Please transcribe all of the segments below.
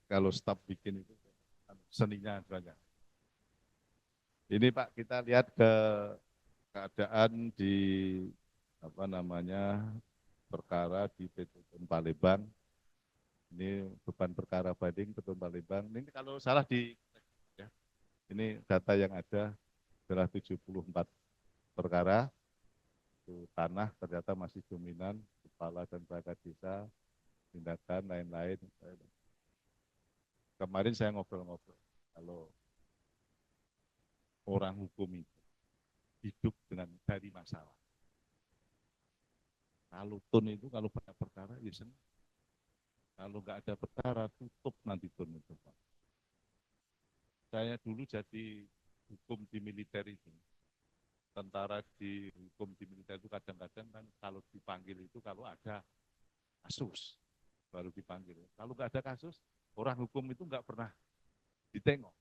kalau staf bikin itu seninya banyak. Ini Pak, kita lihat ke keadaan di apa namanya perkara di PT Tun Palembang. Ini beban perkara banding Petun Palembang. Ini kalau salah ya, ini data yang ada adalah 74 perkara. Itu tanah ternyata masih dominan, kepala dan perangkat desa, tindakan lain-lain. Kemarin saya ngobrol-ngobrol, kalau orang hukum itu hidup dengan dari masalah. Kalau tun itu kalau banyak perkara, ya senang. Kalau nggak ada perkara, tutup nanti tun itu, Pak. Saya dulu jadi hukum di militer itu. Tentara di hukum di militer itu kadang-kadang kan kalau dipanggil itu kalau ada kasus baru dipanggil. Kalau nggak ada kasus, orang hukum itu nggak pernah ditengok.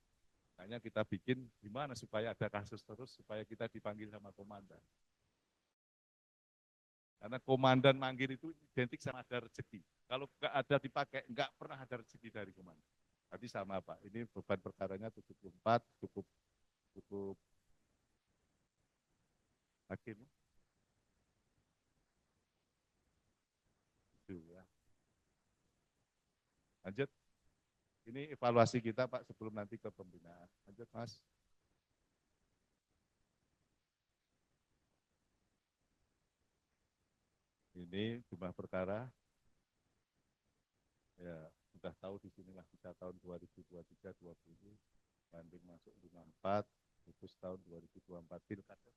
Makanya kita bikin gimana supaya ada kasus terus, supaya kita dipanggil sama komandan. Karena komandan manggil itu identik sama ada rezeki. Kalau nggak ada dipakai, nggak pernah ada rezeki dari komandan. Tadi sama Pak, ini beban perkaranya 74, cukup cukup hakim. Itu ya. Lanjut, ini evaluasi kita Pak sebelum nanti ke pembinaan. Lanjut Mas. Ini jumlah perkara, ya sudah tahu di sinilah bisa tahun 2023-2020 banding masuk 54, khusus tahun 2024 pilkada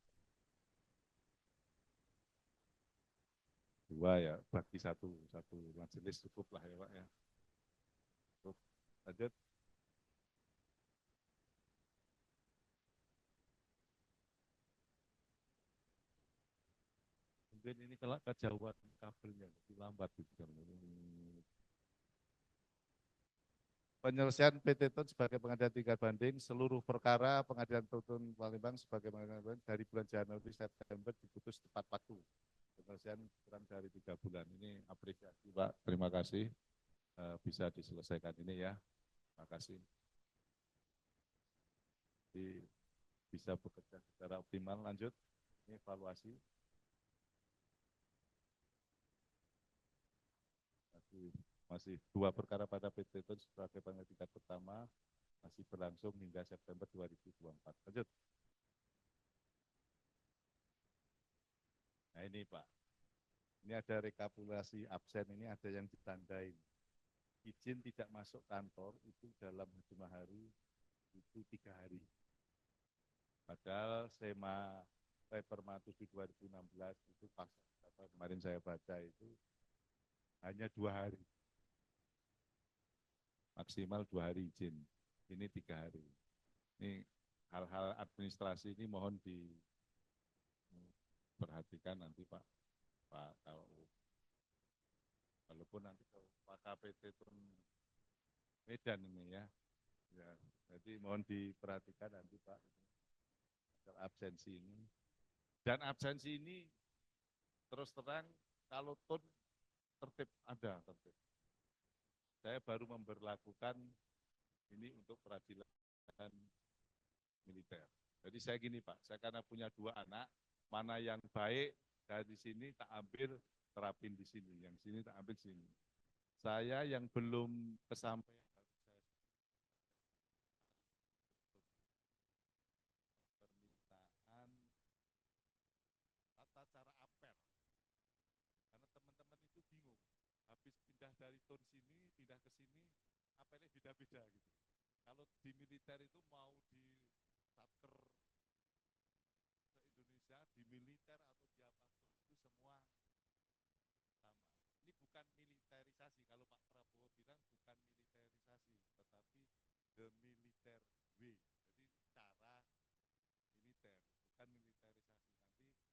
dua ya, bagi satu majelis cukup lah ya Pak ya. Cukup. Lanjut, mungkin ini kalau kejauhan kabelnya lebih lambat gitu kan. Penyelesaian PT TUN sebagai pengadilan tingkat banding seluruh perkara pengadilan TUN Palembang sebagai pengadilan banding dari bulan Januari September diputus tepat waktu. Penyelesaian kurang dari 3 bulan. Ini apresiasi Pak, terima kasih bisa diselesaikan ini ya. Terima kasih. Jadi bisa bekerja secara optimal. Lanjut, ini evaluasi. Masih 2 perkara pada PT TUN sebagai pengadilan tingkat pertama masih berlangsung hingga September 2024. Lanjut. Nah ini Pak, ini ada rekapitulasi absen, ini ada yang ditandai. Izin tidak masuk kantor itu dalam 5 hari, itu 3 hari. Padahal SEMA Perma 7 2016 itu pas kemarin saya baca itu hanya 2 hari. Maksimal 2 hari izin. Ini 3 hari. Ini hal-hal administrasi ini mohon diperhatikan nanti Pak kalau walaupun nanti Pak KPT itu Medan ini ya. Ya, jadi mohon diperhatikan nanti Pak absensi ini. Dan absensi ini terus terang kalau TUN tertib ada tertib. Saya baru memberlakukan ini untuk peradilan militer. Jadi saya gini Pak, saya karena punya 2 anak, mana yang baik dari sini tak ambil terapin di sini, yang sini tak ambil sini. Saya yang belum kesampaian permintaan tata cara apel, karena teman-teman itu bingung, habis pindah dari TUN sini, pindah ke sini, apelnya beda-beda gitu. Kalau di militer itu mau di satker se-Indonesia, di militer atau di apapun itu semua sama. Ini bukan militerisasi, kalau Pak Prabowo bilang bukan militerisasi, tetapi the militer way. Jadi cara militer, bukan militerisasi.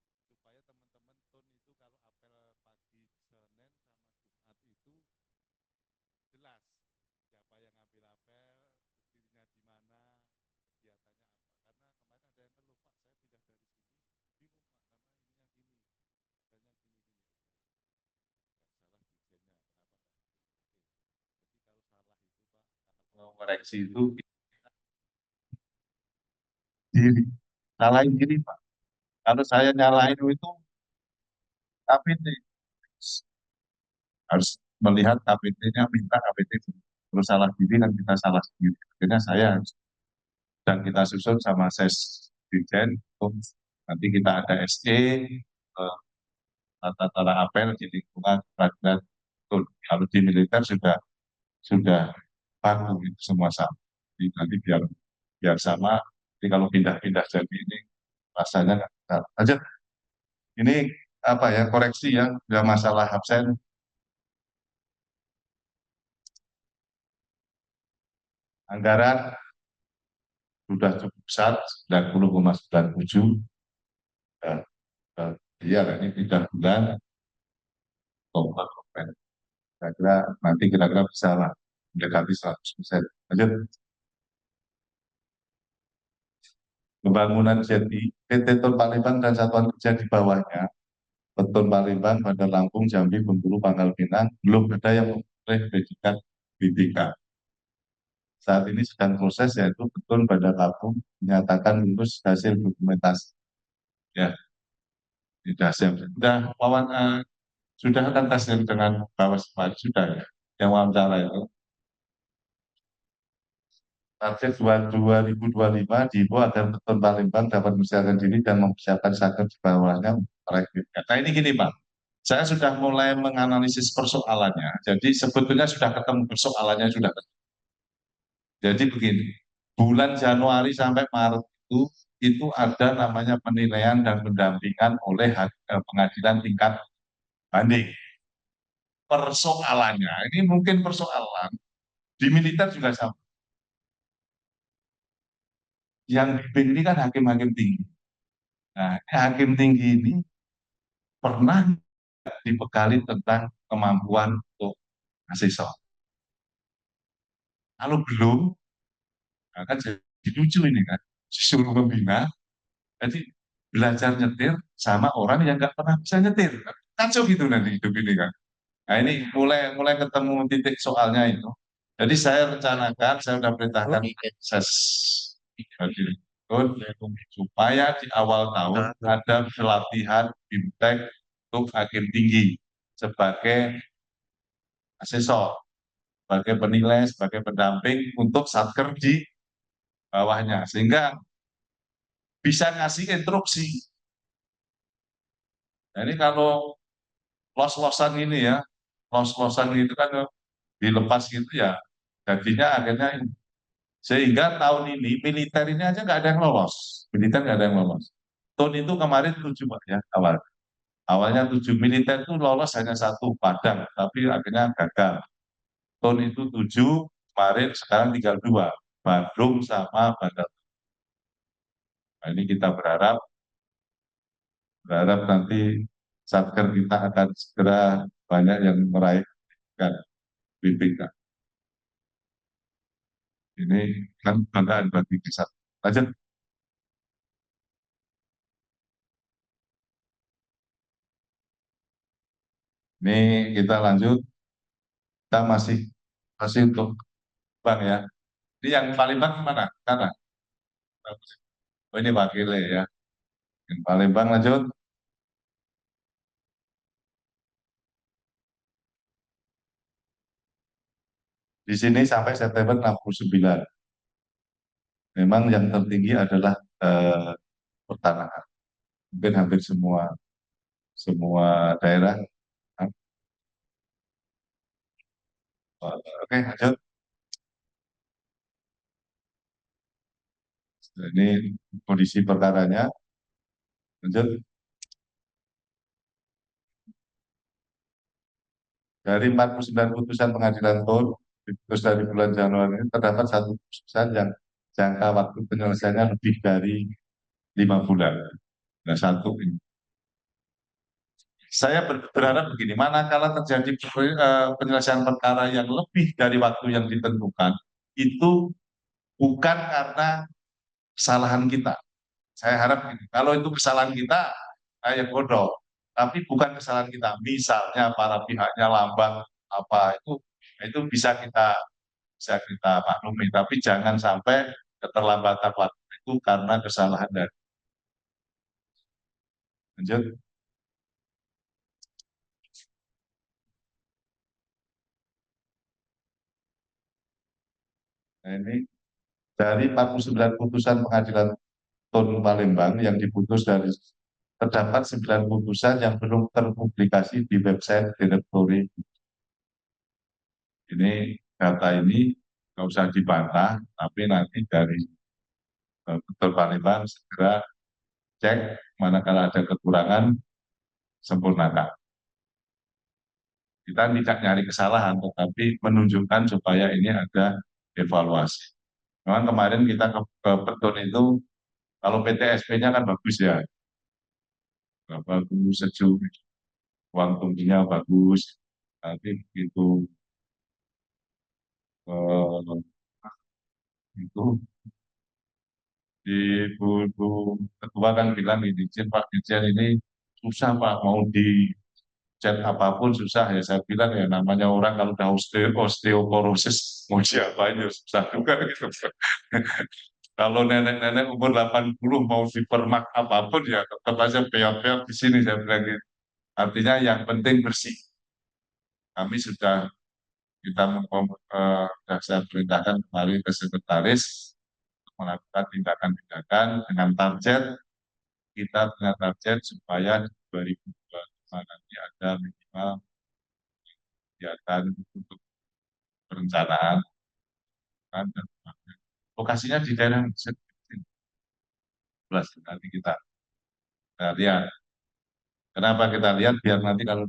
Nanti supaya teman-teman TUN itu kalau apel pagi Senin sama Jumat itu jelas siapa yang ngambil apel, berdirinya di mana, kegiatannya apa. Karena kemarin ada yang ngeluh, Pak, saya pindah dari sini, bingung Pak, karena ininya gini, adanya gini-gini. Nggak salah dirjennya, kenapa nggak? Oke. Jadi kalau salah itu Pak, koreksi itu diri. Salahin diri, Pak. Kalau saya nyalahin itu, tapi harus melihat KPT-nya, minta KPT terus salah diri dan kita salah sendiri. Akhirnya saya dan kita susun sama ses dirjen untuk nanti kita ada SE tata cara apel di lingkungan peradilan. Kalau di militer sudah baku itu semua sama. Jadi nanti biar biar sama. Jadi kalau pindah-pindah jadi ini rasanya nggak bisa. Lanjut. Ini apa ya, koreksi ya, nggak masalah absen. Anggaran sudah cukup besar 90,97. Dan, iya ini 3 bulan kompak. Kira-kira nanti kira-kira bisa lah mendekati 100%. Lanjut. Pembangunan JETI, PT Tol Palembang dan satuan kerja di bawahnya, Beton Palembang, Bandar Lampung, Jambi, Bengkulu, Pangkal Pinang, belum ada yang memperoleh predikat BPK. Saat ini sedang proses, yaitu Beton Bandar Lampung menyatakan lulus hasil dokumentasi. Ya, tidak siap. Sudah kan hasil dengan Bawas Kemarin, sudah ya, yang wawancara itu. Target 2025 diimbau agar Beton Palembang dapat mempersiapkan diri dan mempersiapkan satker di bawahnya. Nah ini gini Pak, saya sudah mulai menganalisis persoalannya. Jadi sebetulnya sudah ketemu persoalannya sudah. Jadi begini, bulan Januari sampai Maret itu ada namanya penilaian dan pendampingan oleh pengadilan tingkat banding. Persoalannya ini mungkin persoalan di militer juga sama. Yang bimbing ini kan hakim-hakim tinggi. Nah, hakim tinggi ini pernah dibekali tentang kemampuan untuk mahasiswa. Kalau belum, nah kan jadi lucu ini kan, disuruh membina, jadi belajar nyetir sama orang yang nggak pernah bisa nyetir. Kacau gitu nanti hidup ini kan. Nah ini mulai mulai ketemu titik soalnya itu. Jadi saya rencanakan, saya sudah perintahkan ses supaya di awal tahun ada pelatihan bimtek untuk hakim tinggi sebagai asesor, sebagai penilai, sebagai pendamping untuk satker di bawahnya, sehingga bisa ngasih instruksi. Nah, ini kalau los-losan ini ya, los-losan itu kan dilepas gitu ya, jadinya akhirnya sehingga tahun ini militer ini aja nggak ada yang lolos, militer nggak ada yang lolos. Tahun itu kemarin 7 Pak ya awal. Awalnya 7 militer itu lolos hanya 1 Padang, tapi akhirnya gagal. Tahun itu 7, kemarin sekarang tinggal 2, Bandung sama Bandar. Nah, ini kita berharap nanti satker kita akan segera banyak yang meraihkan BPK. Ini kan banggaan bagi kita. Lanjut. Ini kita lanjut. Kita masih masih untuk Bang ya. Ini yang Palembang mana? Karena oh, ini wakilnya ya. Yang Palembang lanjut. Di sini sampai September 69. Memang yang tertinggi adalah eh, pertanahan. Mungkin hampir semua semua daerah. Oke, lanjut. Ini kondisi perkaranya. Lanjut. Dari 49 putusan pengadilan TOR, diputus dari bulan Januari ini, terdapat 1 putusan yang jangka waktu penyelesaiannya lebih dari 5 bulan. Nah, 1 ini. Saya berharap begini, manakala terjadi penyelesaian perkara yang lebih dari waktu yang ditentukan, itu bukan karena kesalahan kita. Saya harap begini, kalau itu kesalahan kita, kayak bodoh. Tapi bukan kesalahan kita. Misalnya para pihaknya lambat, apa itu bisa kita bisa kita maklumi. Tapi jangan sampai keterlambatan waktu itu karena kesalahan dari lanjut. Nah, ini dari 49 putusan pengadilan Tun Palembang yang diputus dari terdapat 9 putusan yang belum terpublikasi di website direktori. Ini data ini nggak usah dibantah, tapi nanti dari Tun Palembang segera cek manakala ada kekurangan sempurnakan. Kita tidak nyari kesalahan, tetapi menunjukkan supaya ini ada evaluasi. Memang kemarin kita ke Petun itu, kalau PTSP-nya kan bagus ya, bagus, sejuk, uang tunggunya bagus, tapi begitu eh, itu ibu ketua kan bilang ini, Pak Dirjen ini susah Pak, mau di chat apapun susah ya. Saya bilang ya namanya orang kalau udah osteoporosis mau diapain ya susah juga gitu. Kalau nenek-nenek umur 80 mau dipermak apapun ya tetap aja peot-peot di sini saya bilang gitu. Artinya yang penting bersih. Kami sudah sudah saya perintahkan kemarin ke sekretaris untuk melakukan tindakan-tindakan dengan target kita punya target supaya di 2025 nanti ada minimal kegiatan untuk perencanaan kan, dan lokasinya di daerah sebelas nanti kita lihat. Kenapa kita lihat biar nanti kalau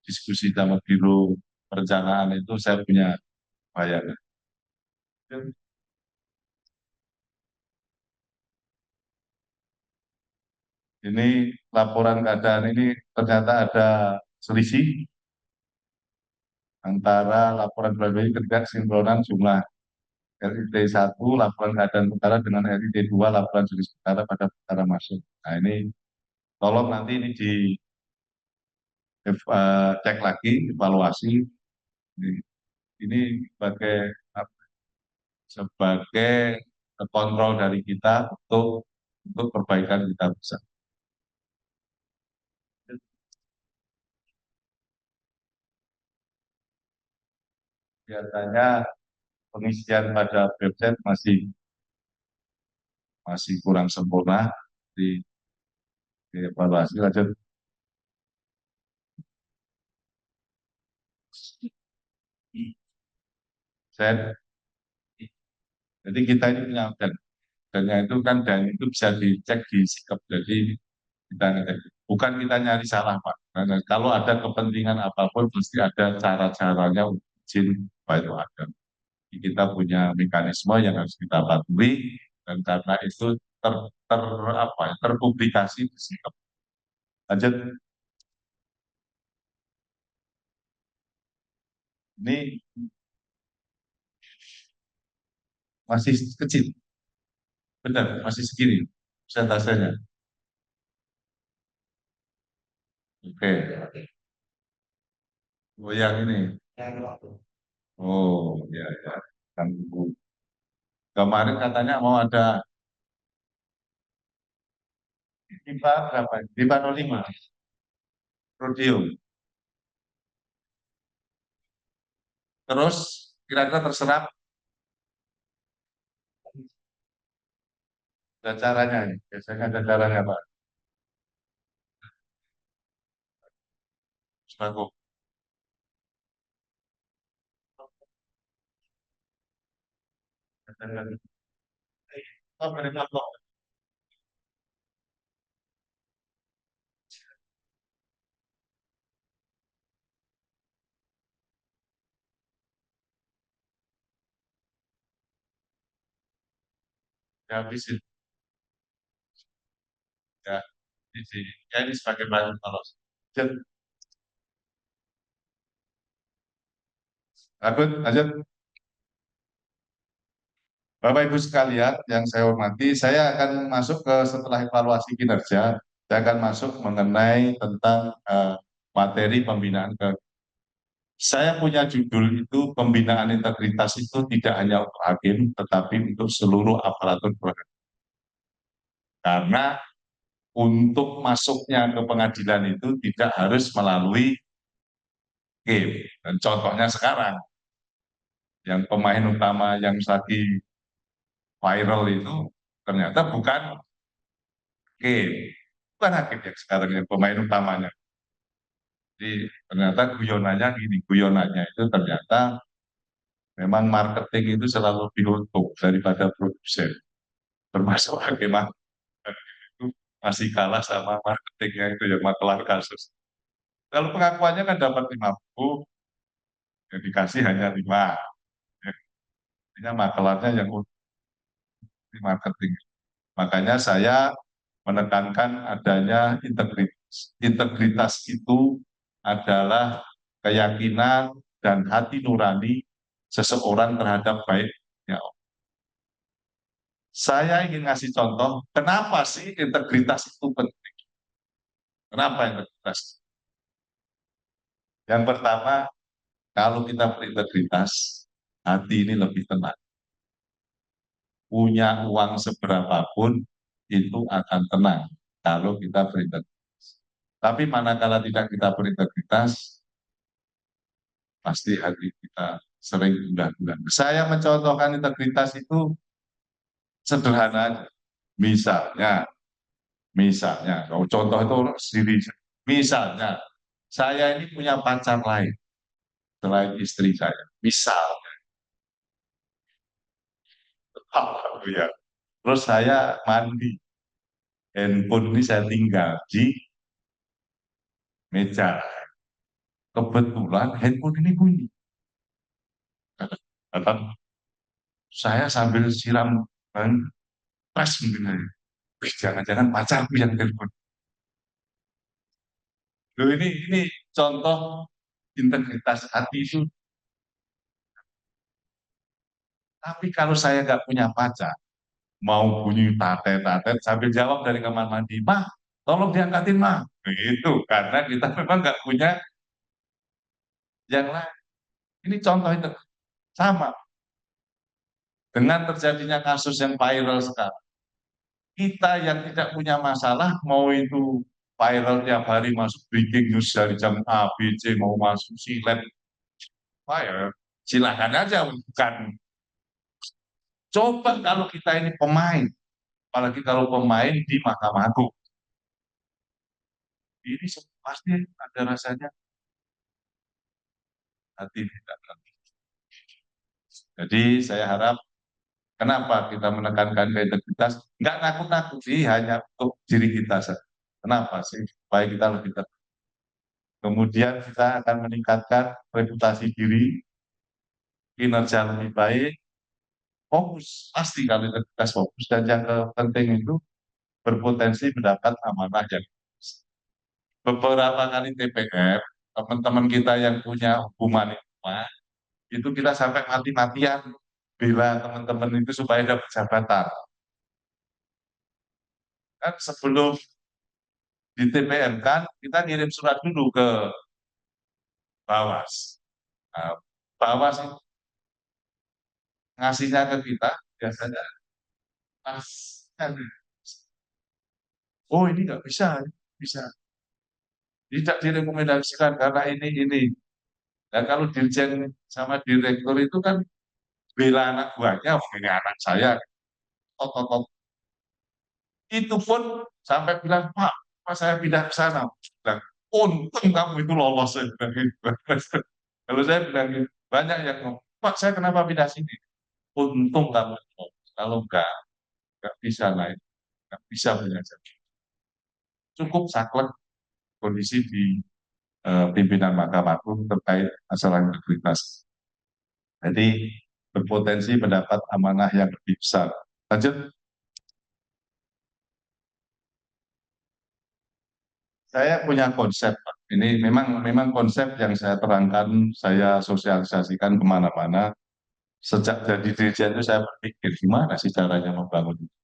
diskusi sama biro perencanaan itu saya punya bayangan. Ini laporan keadaan ini ternyata ada selisih antara laporan pribadi ketidaksinkronan jumlah RIT 1 laporan keadaan perkara dengan RIT 2 laporan jenis perkara pada perkara masuk. Nah ini tolong nanti ini cek lagi, evaluasi. Ini sebagai kontrol dari kita untuk perbaikan kita bisa. Biasanya pengisian pada website masih masih kurang sempurna di, evaluasi lanjut. Saya, jadi kita ini punya dannya itu kan dan itu bisa dicek di sikap. Jadi kita ngecek. Bukan kita nyari salah Pak. Karena kalau ada kepentingan apapun pasti ada cara-caranya untuk izin supaya itu ada. Jadi kita punya mekanisme yang harus kita patuhi dan karena itu terpublikasi di sikap. Lanjut, ini masih kecil, benar masih segini persentasenya. Oke, oh yang ini. Oh ya ya. Kan, kemarin katanya mau ada pipa berapa? Pipa 05, rodium. Terus kira-kira terserap ada caranya ini. Biasanya ada caranya Pak. Sembako. Oh, menerima kok. Ya habisin. Ya, ini, ya, ini sebagai bahan kalau lanjut, lanjut. Bapak Ibu sekalian yang saya hormati, saya akan masuk ke setelah evaluasi kinerja, saya akan masuk mengenai tentang materi pembinaan Saya punya judul itu pembinaan integritas itu tidak hanya untuk hakim, tetapi untuk seluruh aparatur penegak. Karena untuk masuknya ke pengadilan itu tidak harus melalui game. Dan contohnya sekarang, yang pemain utama yang lagi viral itu ternyata bukan game, bukan hakim yang sekarang yang pemain utamanya. Jadi ternyata guyonannya itu ternyata memang marketing itu selalu lebih untung daripada produsen. Termasuk hakim itu masih kalah sama marketingnya itu yang makelar kasus. Kalau pengakuannya kan dapat 50, yang dikasih hanya 5. Ya, artinya makelarnya yang di marketing. Makanya saya menekankan adanya integritas. Integritas itu adalah keyakinan dan hati nurani seseorang terhadap baiknya. Saya ingin ngasih contoh, kenapa sih integritas itu penting? Kenapa integritas? Yang pertama, kalau kita berintegritas, hati ini lebih tenang. Punya uang seberapapun, itu akan tenang kalau kita berintegritas. Tapi manakala tidak kita berintegritas, pasti hati kita sering gundah-gundah. Saya mencontohkan integritas itu sederhana. Misalnya, contoh itu sendiri. Misalnya, saya ini punya pacar lain selain istri saya. Misal, ya. Terus saya mandi, handphone ini saya tinggal di meja. Kebetulan handphone ini bunyi. Kata saya sambil siram ban, pas mungkin saya. Jangan-jangan pacarku yang telepon. Loh, ini contoh integritas hati itu. Tapi kalau saya nggak punya pacar, mau bunyi tatet-tatet sambil jawab dari kamar mandi, "Mah, tolong diangkatin, Mah." Begitu, karena kita memang nggak punya yang lain. Ini contoh itu sama dengan terjadinya kasus yang viral sekarang. Kita yang tidak punya masalah, mau itu viral tiap hari masuk breaking news dari jam A, B, C, mau masuk silet, ya, silahkan aja. Bukan. Coba kalau kita ini pemain, apalagi kalau pemain di Mahkamah Agung, ini pasti ada rasanya hati tidak. Jadi saya harap, kenapa kita menekankan integritas? Nggak nakut-nakut sih, hanya untuk diri kita saja. Kenapa sih? Supaya kita lebih tenang. Kemudian kita akan meningkatkan reputasi diri, kinerja lebih baik, fokus. Pasti kalau integritas fokus. Dan yang penting itu berpotensi mendapat amanah yang bagus. Beberapa kali TPR, teman-teman kita yang punya hukuman itu kita sampai mati-matian bila teman-teman itu supaya dapat jabatan. Kan sebelum di TPM kan kita ngirim surat dulu ke Bawas. Nah, Bawas itu ngasihnya ke kita biasanya pas, oh ini nggak bisa, bisa tidak direkomendasikan karena ini. Dan kalau dirjen sama direktur itu kan bela anak buahnya, oh, ini anak saya, tot. Itu pun sampai bilang, Pak saya pindah ke sana. Bilang, untung kamu itu lolos. Saya bilang gitu. Kalau saya bilang gitu, banyak yang ngomong, Pak saya kenapa pindah sini? Untung kamu itu lolos. Kalau enggak bisa naik, enggak bisa belajar. Cukup saklek kondisi di pimpinan Mahkamah Agung terkait masalah integritas. Jadi berpotensi mendapat amanah yang lebih besar. Lanjut. Saya punya konsep, Pak. Ini memang konsep yang saya terangkan, saya sosialisasikan kemana-mana. Sejak jadi dirjen itu saya berpikir gimana sih caranya membangun itu.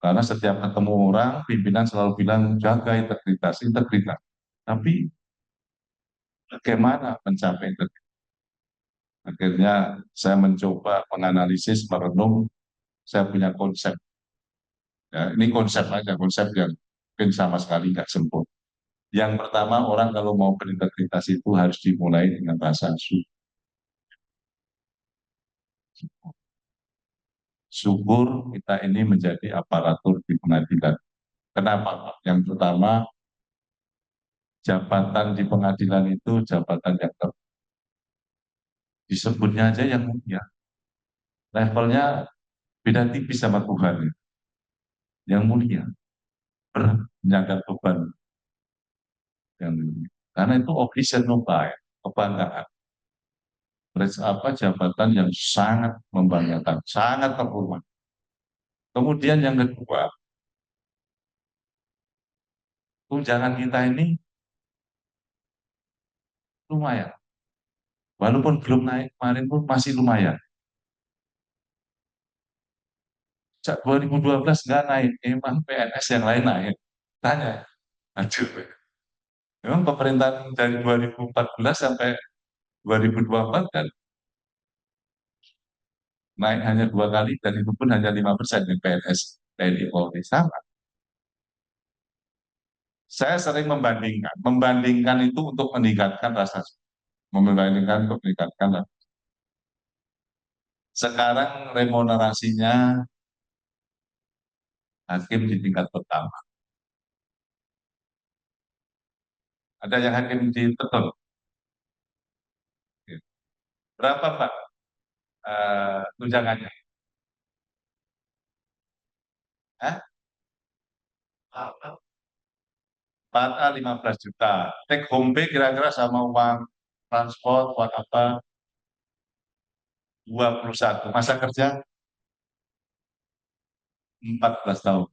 Karena setiap ketemu orang, pimpinan selalu bilang jaga integritas, integritas. Tapi bagaimana mencapai integritas. Akhirnya saya mencoba menganalisis, merenung, saya punya konsep. Ya, ini konsep aja, konsep yang mungkin sama sekali nggak sempurna. Yang pertama, orang kalau mau berintegritas itu harus dimulai dengan rasa syukur. Syukur kita ini menjadi aparatur di pengadilan. Kenapa, Pak? Yang pertama, jabatan di pengadilan itu jabatan yang disebutnya aja yang mulia. Levelnya beda tipis sama Tuhan. Yang mulia, berat, menyangkat beban. Yang mulia. Karena itu occasion nobai, kebanggaan. Apa jabatan yang sangat membanggakan, sangat terhormat. Kemudian yang kedua, tunjangan kita ini lumayan. Walaupun belum naik kemarin pun masih lumayan. Sejak 2012 nggak naik, emang PNS yang lain naik. Tanya, aduh, memang pemerintahan dari 2014 sampai 2024 kan naik hanya 2 kali dan itu pun hanya 5% yang PNS TNI Polri sama. Saya sering membandingkan itu untuk meningkatkan rasa syukur, membandingkan untuk meningkatkan. Sekarang remunerasinya hakim di tingkat pertama. Ada yang hakim di Teton. Berapa Pak tunjangannya? Hah? 4A 15 juta. Take home pay kira-kira sama uang transport, uang apa? 21. Masa kerja 14 tahun.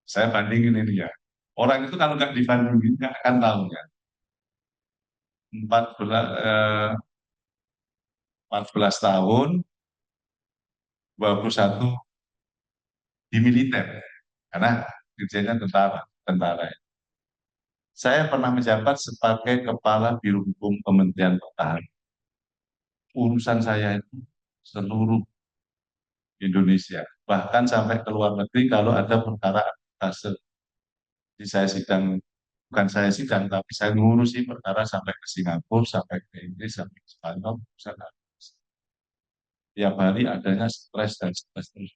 Saya bandingin ini ya. Orang itu kalau nggak dibandingin nggak akan tahu ya. 14, 14 tahun, 21 di militer. Karena kerjanya tentara. Tentara. Saya pernah menjabat sebagai Kepala Biro Hukum Kementerian Pertahanan. Urusan saya itu seluruh Indonesia. Bahkan sampai ke luar negeri kalau ada perkara arbitrase. Jadi saya sidang, bukan saya sidang, tapi saya ngurusi perkara sampai ke Singapura, sampai ke Inggris, sampai ke Spanyol. Tiap hari adanya stres dan stres terus.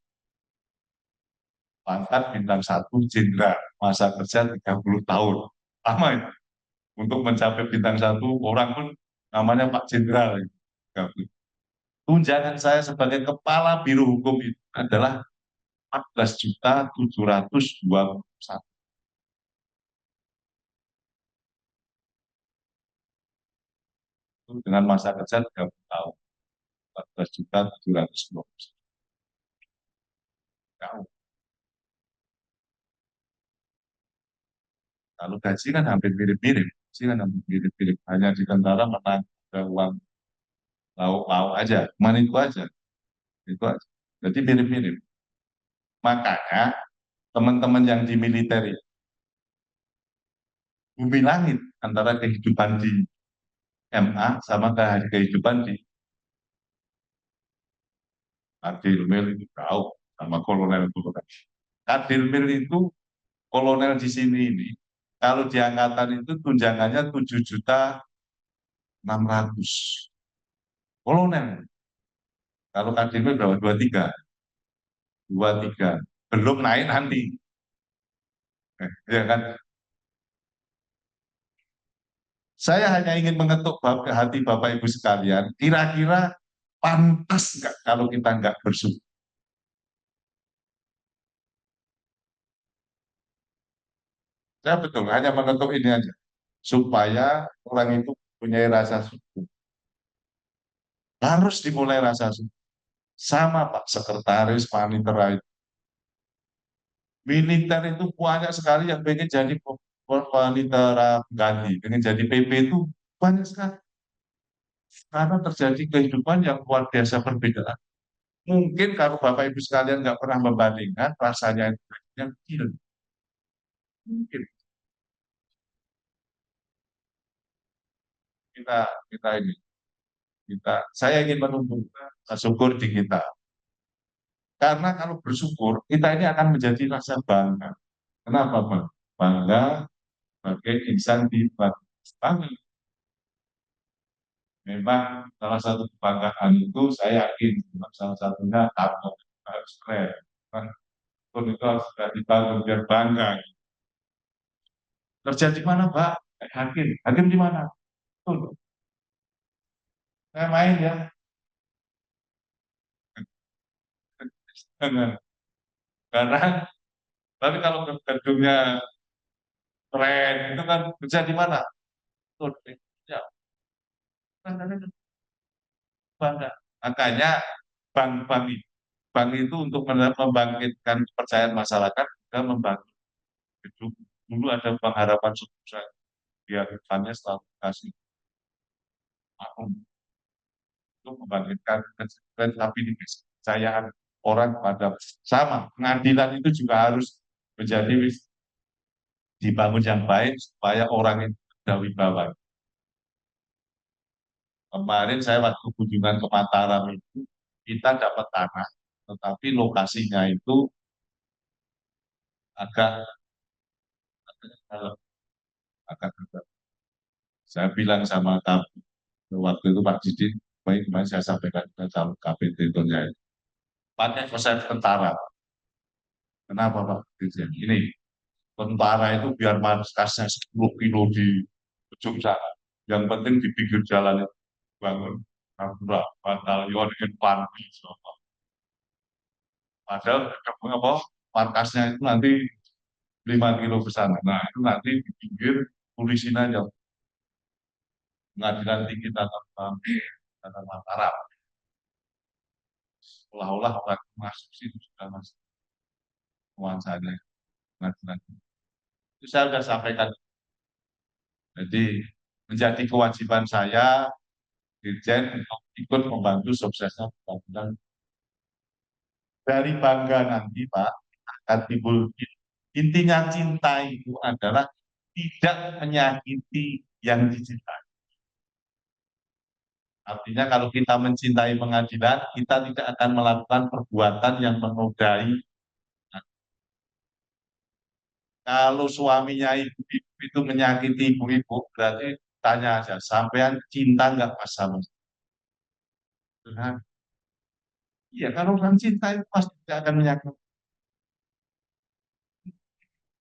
Pangkat bintang 1 jenderal, masa kerja 30 tahun. Lama itu. Untuk mencapai bintang 1, orang pun namanya Pak Jenderal. Tunjangan saya sebagai Kepala Biro Hukum itu adalah 14.721 dengan masa kerja 30 tahun. 14.721. Kalau gaji kan hampir mirip-mirip. Gaji kan hampir mirip-mirip. Hanya di tentara menang ke uang lauk-lauk aja. Cuman itu aja. Itu aja. Jadi mirip-mirip. Makanya teman-teman yang di militer itu bumi langit antara kehidupan di MA sama kehidupan di Kadil Mil itu tahu sama kolonel-kolonel. Kadil Mil itu kolonel di sini ini kalau di angkatan itu tunjangannya 7.600.000 kolonel. Kalau Kadil Mil berapa? 23. 23. Belum naik nanti. Ya kan? Saya hanya ingin mengetuk hati Bapak Ibu sekalian, kira-kira pantas nggak kalau kita nggak bersyukur? Saya betul, hanya mengetuk ini aja. Supaya orang itu punya rasa syukur. Harus dimulai rasa syukur. Sama Pak Sekretaris Panitera itu. Militer itu banyak sekali yang pengen jadi panitera ganti, pengen jadi PP itu banyak sekali. Karena terjadi kehidupan yang luar biasa berbeda. Mungkin kalau Bapak Ibu sekalian nggak pernah membandingkan, rasanya itu yang kecil. Mungkin kita kita ini saya ingin menumbuhkan rasa syukur di kita. Karena kalau bersyukur, kita ini akan menjadi rasa bangga. Kenapa, Bang? Bangga sebagai insan di bangga. Memang salah satu kebanggaan itu saya yakin salah satunya kamu harus keren. Kan itu harus sudah dibangun biar bangga. Kerja di mana, Pak? Hakim. Hakim di mana? Betul. Saya main ya. Karena tapi kalau gedungnya keren itu kan kerja di mana? Betul. Ya, bangga. Makanya bank-bank itu untuk membangkitkan kepercayaan masyarakat juga membantu gedung. Dulu ada Bank Harapan Sukses, biar depannya selalu kasih aku untuk membangkitkan kepercayaan orang pada sama. Pengadilan itu juga harus menjadi dibangun yang baik supaya orang itu berwibawa. Kemarin saya waktu kunjungan ke Mataram itu kita dapat tanah, tetapi lokasinya itu agak agak saya bilang sama kamu waktu itu Pak Didi, baik kemarin saya sampaikan ke calon KPT itu pakai konsep tentara. Kenapa Pak Dirjen? Ini tentara itu biar markasnya 10 kilo di ujung sana. Yang penting di pinggir jalan itu bangun Madura, batalion infanteri. Padahal apa, markasnya itu nanti 5 kilo ke sana. Nah itu nanti di pinggir polisi aja. Pengadilan tinggi tata Mataram. Seolah-olah orang masuk situ sudah masuk nuansanya pengadilan. Itu saya sudah sampaikan. Jadi menjadi kewajiban saya Dirjen untuk ikut membantu suksesnya pembangunan. Dari bangga nanti Pak akan timbul intinya cinta itu adalah tidak menyakiti yang dicintai. Artinya kalau kita mencintai pengadilan, kita tidak akan melakukan perbuatan yang menodai. Kalau suaminya ibu-ibu itu menyakiti ibu-ibu, berarti tanya aja, sampean cinta nggak pas sama? Iya, kalau orang cinta itu pasti tidak akan menyakiti.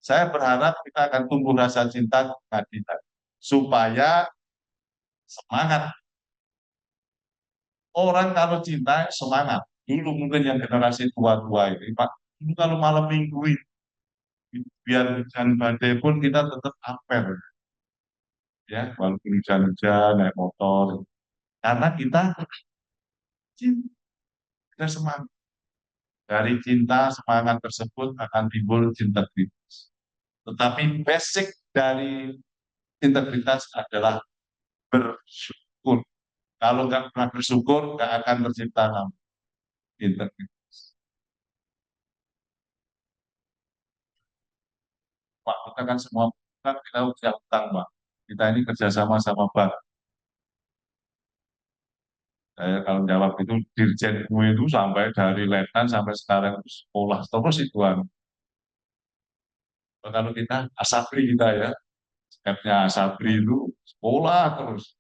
Saya berharap kita akan tumbuh rasa cinta keadilan supaya semangat. Orang kalau cinta semangat. Dulu mungkin yang generasi tua-tua ini, Pak, ini kalau malam minggu ini, biar hujan badai pun kita tetap apel, ya, walaupun hujan-hujan naik motor, karena kita cinta, kita semangat. Dari cinta semangat tersebut akan timbul integritas. Tetapi basic dari integritas adalah bersyukur. Kalau nggak pernah bersyukur, nggak akan tercipta integritas. Pak, kita kan semua kan kita punya utang, Pak. Kita ini kerjasama sama bank. Saya kalau jawab itu dirjenku itu sampai dari Letnan sampai sekarang itu sekolah terus itu kan. Kalau kita Asabri kita ya, stepnya Asabri itu sekolah terus,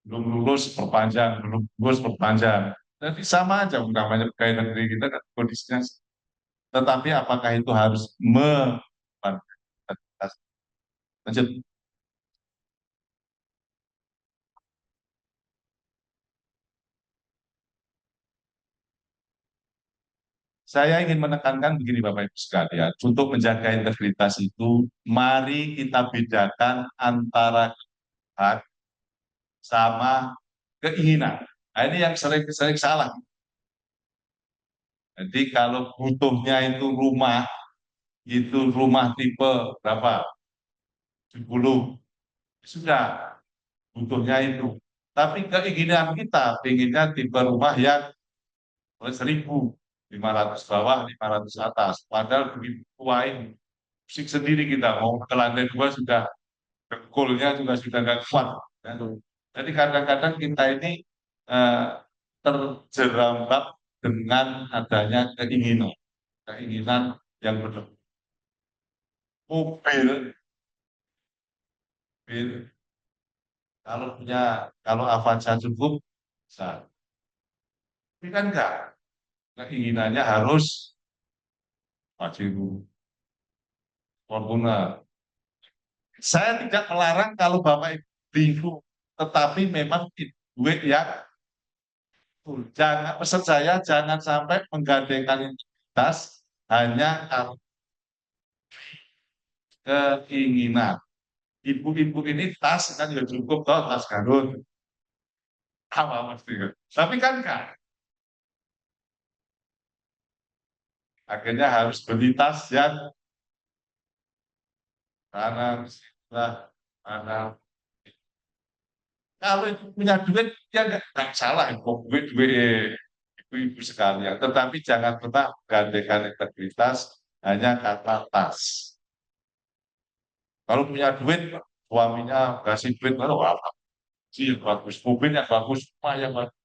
belum lulus perpanjang, belum lulus perpanjang. Jadi sama aja namanya pegawai negeri kita kan kondisinya. Tetapi apakah itu harus lanjut. Saya ingin menekankan begini Bapak Ibu sekalian, untuk menjaga integritas itu, mari kita bedakan antara hak sama keinginan. Nah, ini yang sering salah. Jadi kalau butuhnya itu rumah tipe berapa? 70. Sudah, butuhnya itu. Tapi keinginan kita, inginnya tipe rumah yang 1.000, 500 bawah, 500 atas. Padahal begitu tua ini, musik sendiri kita mau ke lantai 2 sudah dengkulnya juga sudah nggak kuat. Jadi kadang-kadang kita ini eh, terjerambab dengan adanya keinginan, keinginan yang berlebih. Mobil, mobil, kalau Avanza cukup, bisa. Tapi kan enggak, keinginannya harus maju, Fortuner. Saya tidak melarang kalau Bapak Ibu, tetapi memang duit yang jangan, pesan saya jangan sampai menggandengkan identitas hanya karena keinginan. Ibu-ibu ini tas kan ya cukup toh, tas garut apa mesti. Tapi kan enggak, akhirnya harus beli tas yang karena karena kalau itu punya duit ya nggak salah, duit duit ibu-ibu sekalian. Tetapi jangan pernah gantikan integritas hanya karena tas. Kalau punya duit, suaminya kasih duit, kalau apa sih bagus, mobilnya bagus, rumah yang bagus.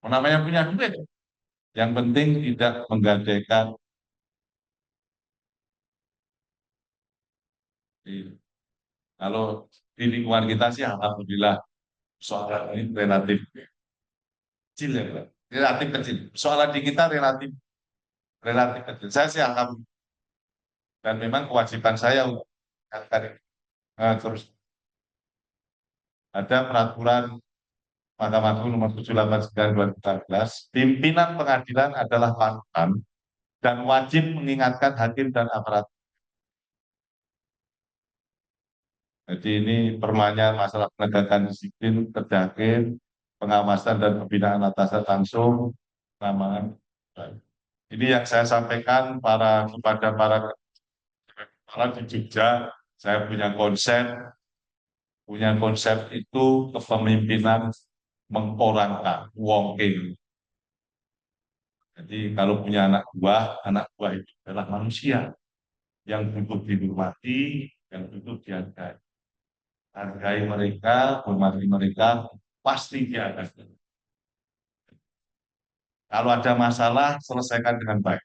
Namanya punya duit, yang penting tidak menggadaikan. Kalau di lingkungan kita sih alhamdulillah soal ini relatif kecil ya, Pak. Relatif kecil. Soalan di kita relatif relatif kecil. Saya sih alhamdulillah, dan memang kewajiban saya untuk mengangkat ini. Terus ada peraturan Mahkamah Agung nomor 789 2014, pimpinan pengadilan adalah panutan dan wajib mengingatkan hakim dan aparat. Jadi ini permainan masalah penegakan disiplin, terjamin, pengawasan dan pembinaan atasan langsung, keamanan. Ini yang saya sampaikan kepada para di Jogja. Saya punya konsep itu kepemimpinan mengorangkan, wongking. Jadi kalau punya anak buah itu adalah manusia yang butuh dihormati, yang butuh dihargai. Hargai mereka, hormati mereka, pasti dia akan. Kalau ada masalah, selesaikan dengan baik.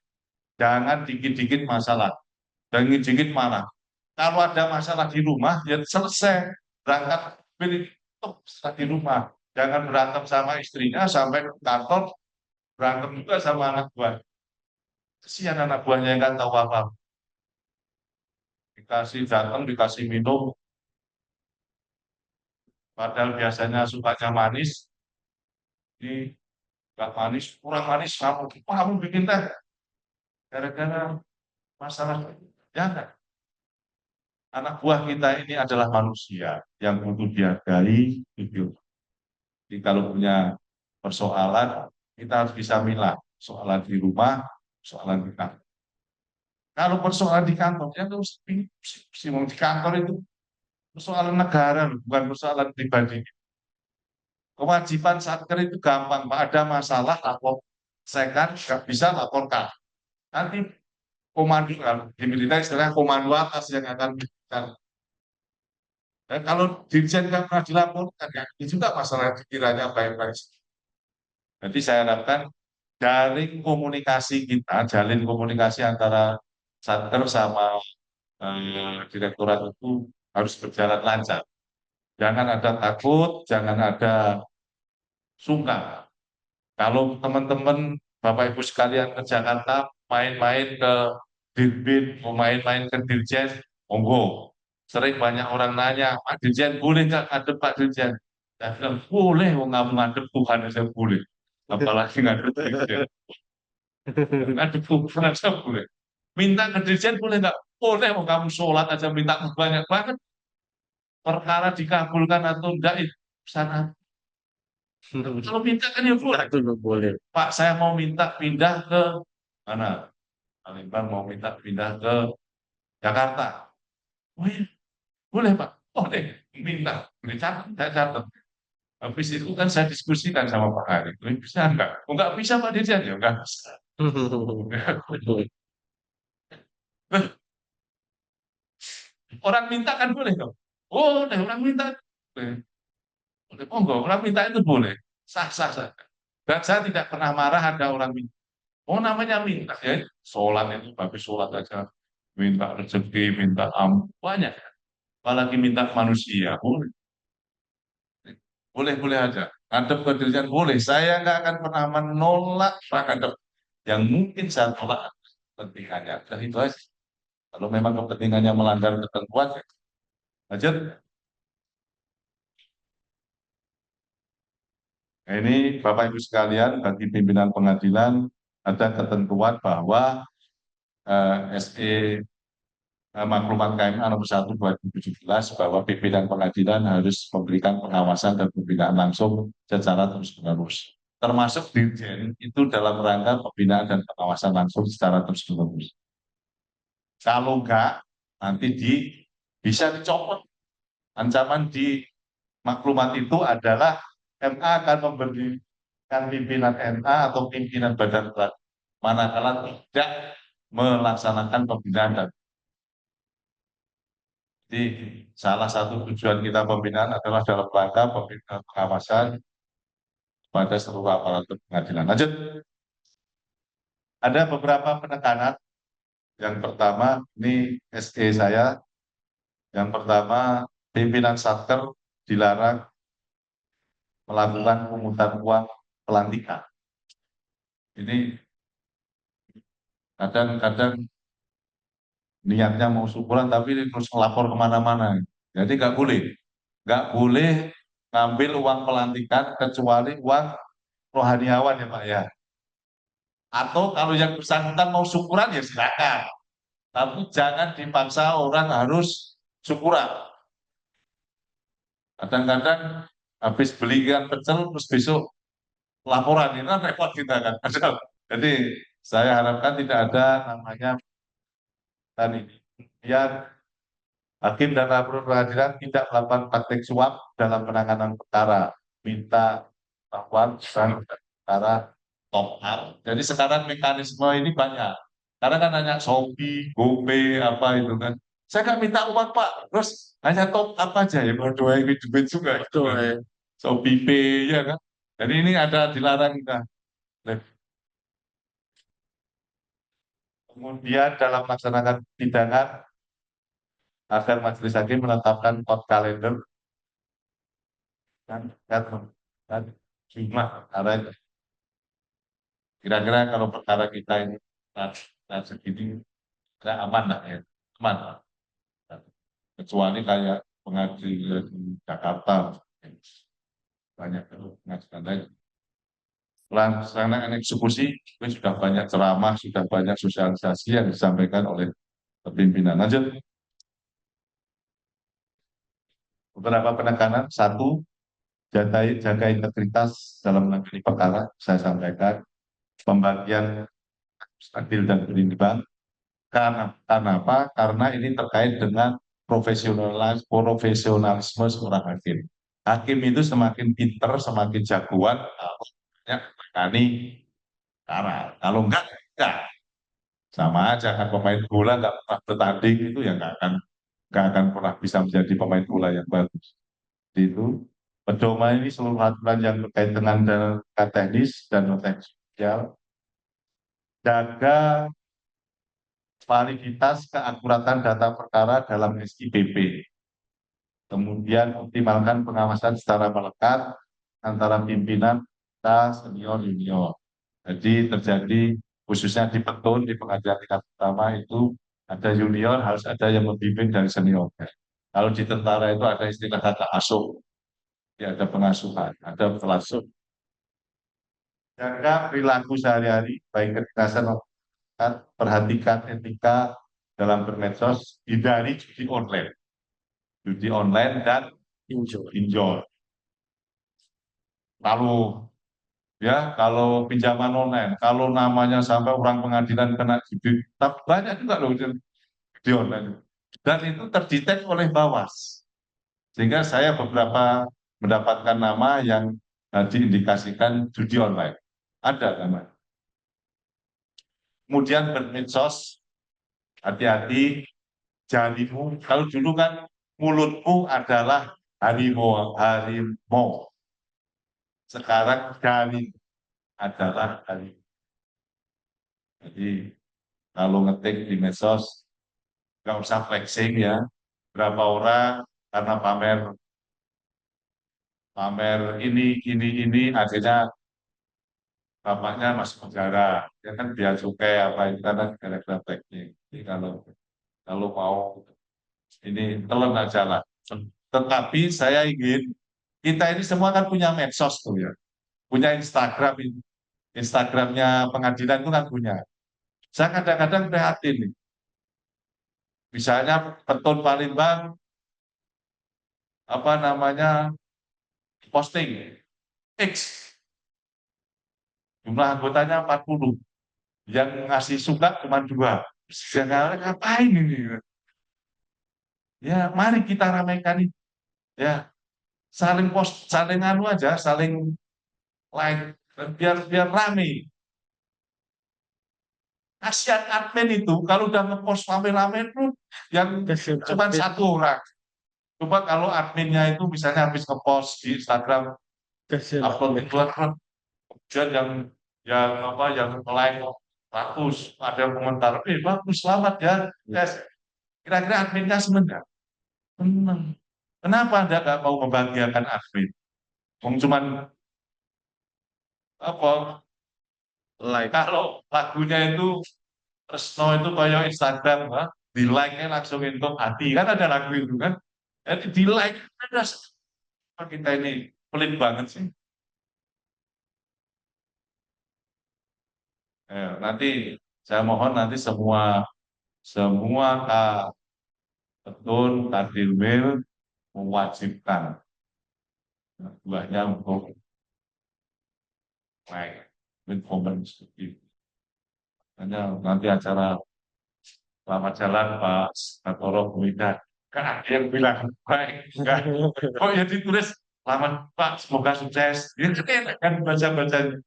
Jangan dikit-dikit masalah, dan dikit marah. Kalau ada masalah di rumah, ya selesai. Berangkat pilih di rumah. Jangan berantem sama istrinya sampai ke kantor, berantem juga sama anak buah. Kesian anak buahnya yang nggak tahu apa. Dikasih datang, dikasih minum, padahal biasanya sukanya manis, ini nggak manis, kurang manis, kamu bikin teh, gara-gara masalah. Jangan. Anak buah kita ini adalah manusia yang butuh dihargai, jujur. Jadi kalau punya persoalan, kita harus bisa milah. Soalan di rumah, soalan di kantor. Kalau persoalan di kantor, ya terus di kantor itu persoalan negara, bukan persoalan pribadi. Kewajiban satker itu gampang, Pak. Ada masalah, lapor. Saya kan nggak bisa laporkan. Nanti komando, di militer istilahnya komando atas yang akan memberikan. Dan kalau dirjen nggak pernah dilaporkan, ya ini juga masalah pikirannya baik-baik. Jadi saya harapkan jalin komunikasi antara satker sama direktorat itu harus berjalan lancar. Jangan ada takut, jangan ada sungkan. Kalau teman-teman Bapak Ibu sekalian ke Jakarta, main-main ke Dirbin, mau main-main ke Dirjen, monggo. Sering banyak orang nanya, Pak Dirjen boleh nggak ngadep Pak Dirjen? Saya bilang, boleh, mau nggak ngadep Tuhan aja boleh. Apalagi ngadep Dirjen. Ngadep Tuhan aja boleh. Minta ke Dirjen boleh nggak? Boleh, mau kamu sholat aja minta banyak banget. Perkara dikabulkan atau enggak, itu sana. Kalau minta kan ya boleh. Itu boleh. Pak, saya mau minta pindah ke mana? Palembang mau minta pindah ke Jakarta. Oh iya, boleh Pak. Oh deh, minta. Ini catat, saya catat. Habis itu kan saya diskusikan sama Pak Hari. Ini bisa enggak? Oh, enggak bisa Pak Dirjen. Ya enggak bisa. Orang minta kan boleh dong. Oh, orang minta. Boleh. Monggo, orang minta itu boleh, sah-sah saja. Dan saya tidak pernah marah ada orang minta. Oh namanya minta ya, sholat itu tapi sholat aja, minta rezeki, minta banyak. Apalagi minta manusia, boleh, boleh aja. Ngadep ke dirinya boleh. Saya nggak akan pernah menolak ngadep. Yang mungkin saya tolak kepentingannya. Dan itu aja. Kalau memang kepentingannya melanggar ketentuan, ya lanjut. Nah, ini Bapak Ibu sekalian, bagi pimpinan pengadilan ada ketentuan bahwa SE maklumat KMA nomor 1 2017 bahwa pimpinan pengadilan harus memberikan pengawasan dan pembinaan langsung secara terus-menerus. Termasuk Dirjen itu dalam rangka pembinaan dan pengawasan langsung secara terus-menerus. Kalau enggak, nanti bisa dicopot. Ancaman di maklumat itu adalah MA akan memberikan pimpinan MA atau pimpinan badan manakala tidak melaksanakan pembinaan dan jadi salah satu tujuan kita pembinaan adalah dalam rangka pembinaan pengawasan pada seluruh aparatur pengadilan. Lanjut, ada beberapa penekanan. Yang pertama, ini SE saya. Yang pertama, pimpinan Satker dilarang melakukan pungutan uang pelantikan. Ini kadang-kadang niatnya mau syukuran tapi terus lapor kemana-mana. Jadi nggak boleh ngambil uang pelantikan kecuali uang rohaniawan ya Pak ya. Atau kalau yang bersangkutan mau syukuran ya silakan. Tapi jangan dipaksa orang harus syukuran. Kadang-kadang habis beli ikan pecel terus besok laporan ini kan repot kita kan. Jadi saya harapkan tidak ada namanya tadi. Biar hakim dan aparatur pengadilan tidak melakukan praktek suap dalam penanganan perkara, minta laporan dan perkara top up. Jadi sekarang mekanisme ini banyak. Karena kan hanya Shopee, GoPay, apa itu kan. Saya nggak minta uang Pak, terus hanya top up aja ya, mau doa duit juga. Betul, ya. Shopee Pay ya kan. Jadi ini ada dilarang kita. Kemudian dalam melaksanakan pidangan agar majelis hakim menetapkan court kalender dan jumlah perkara itu. Kira-kira kalau perkara kita ini segini, aman lah ya, aman lah. Kecuali kayak pengadilan Jakarta, banyak pengadilan lain. Pelaksanaan eksekusi ini sudah banyak ceramah, sudah banyak sosialisasi yang disampaikan oleh pimpinan. Lanjut, beberapa penekanan. Satu, jaga integritas dalam menangani perkara. Saya sampaikan pembagian adil dan berimbang. Karena apa? Karena ini terkait dengan profesionalisme seorang hakim. Hakim itu semakin pinter, semakin jagoan, banyak menangani perkara. Kalau enggak, sama aja kan pemain bola nggak pernah bertanding itu ya nggak akan pernah bisa menjadi pemain bola yang bagus. Itu pedoman ini seluruh aturan yang terkait dengan data teknis dan teknis sosial, jaga validitas keakuratan data perkara dalam SIPP. Kemudian optimalkan pengawasan secara melekat antara pimpinan kita senior junior. Jadi terjadi khususnya di petun di pengadilan tingkat pertama itu ada junior harus ada yang membimbing dari senior. Kalau di tentara itu ada istilah kata asuh, ya ada pengasuhan, ada pelasuh. Jaga perilaku sehari-hari, baik kekerasan maupun perhatikan etika dalam bermedsos, hindari judi online dan pinjol. Kalau pinjaman online, kalau namanya sampai orang pengadilan kena judi, tapi banyak juga loh judi online. Dan itu terdetek oleh Bawas. Sehingga saya beberapa mendapatkan nama yang diindikasikan judi online. Ada nama. Kemudian bermedsos, hati-hati, jarimu. Kalau dulu kan mulutmu adalah harimau, harimau. Sekarang jaring adalah harimau. Jadi kalau ngetik di medsos, nggak usah flexing ya. Berapa orang karena pamer pamer ini, akhirnya bapaknya masuk penjara. Ya kan biar cukai apa itu karena gara-gara flexing. Jadi kalau mau ini telan aja lah. Tetapi saya ingin kita ini semua kan punya medsos tuh ya, punya Instagram ini. Instagramnya pengadilan itu kan punya. Saya kadang-kadang prihatin nih. Misalnya Petun Palembang apa namanya posting X jumlah anggotanya 40 yang ngasih suka cuma 2. Sekarang ngapain ini? Ya, mari kita ramaikan ini. Ya, saling post, saling anu aja, saling like, biar biar rame. Kasihan admin itu kalau udah ngepost rame-rame itu yang cuma satu orang. Coba kalau adminnya itu misalnya habis ngepost di Instagram, upload itu kemudian yang apa yang like 100 ada yang komentar, bagus selamat ya, yes. Kira-kira adminnya seneng nggak? Seneng. Kenapa Anda nggak mau membahagiakan admin? Cuman apa? Like. Kalau lagunya itu Resno itu kayak Instagram, di like-nya langsung into hati kan ada lagu itu kan? Jadi di like ada kita ini pelit banget sih. Nanti saya mohon nanti semua semua Petun, Kadilmil mewajibkan buahnya untuk like with comment seperti itu. Hanya nanti acara selamat jalan Pak Satoro Bumidan. Kan ada yang bilang baik, enggak. Oh ya ditulis selamat Pak, semoga sukses. Itu kan baca-bacanya.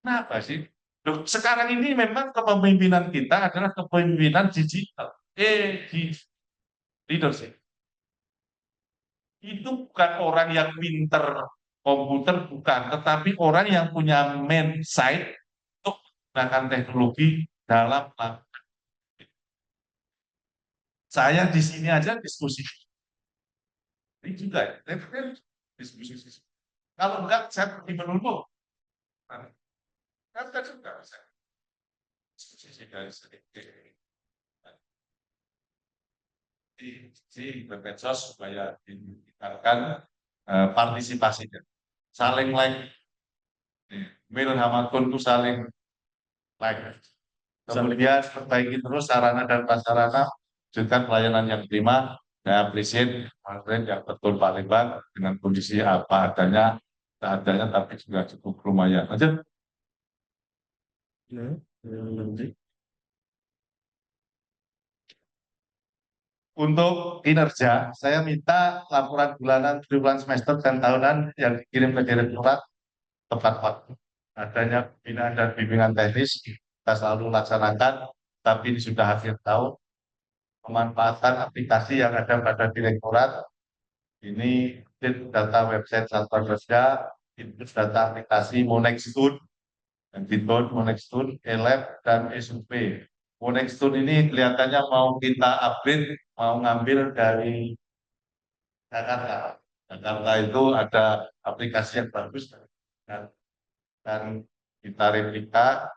Kenapa sih? Loh, sekarang ini memang kepemimpinan kita adalah kepemimpinan digital. Di leadership. Itu bukan orang yang pinter komputer, bukan, tetapi orang yang punya mindset untuk menggunakan teknologi dalam saya di sini aja diskusi. Ini juga ya, diskusi. Kalau enggak, saya pergi menunggu. Kan juga bisa diskusi dari sedikit. Di bermedsos supaya ditingkatkan partisipasinya. Saling like. Mil Hamakun itu saling like. Kemudian perbaiki terus sarana dan prasarana, wujudkan pelayanan yang prima. Saya appreciate kemarin yang betul Palembang dengan kondisi apa adanya, seadanya tapi juga cukup lumayan. Aja. Untuk kinerja, saya minta laporan bulanan, triwulan semester dan tahunan yang dikirim ke Direktorat tepat waktu. Adanya pembinaan dan bimbingan teknis kita selalu laksanakan, tapi ini sudah akhir tahun. Pemanfaatan aplikasi yang ada pada Direktorat ini data website Satuan Kerja, itu data aplikasi Monextune, Biton, Monextune, Elab, dan SUP. Monextune ini kelihatannya mau kita upgrade, mau ngambil dari Jakarta. Jakarta itu ada aplikasi yang bagus dan kita replika.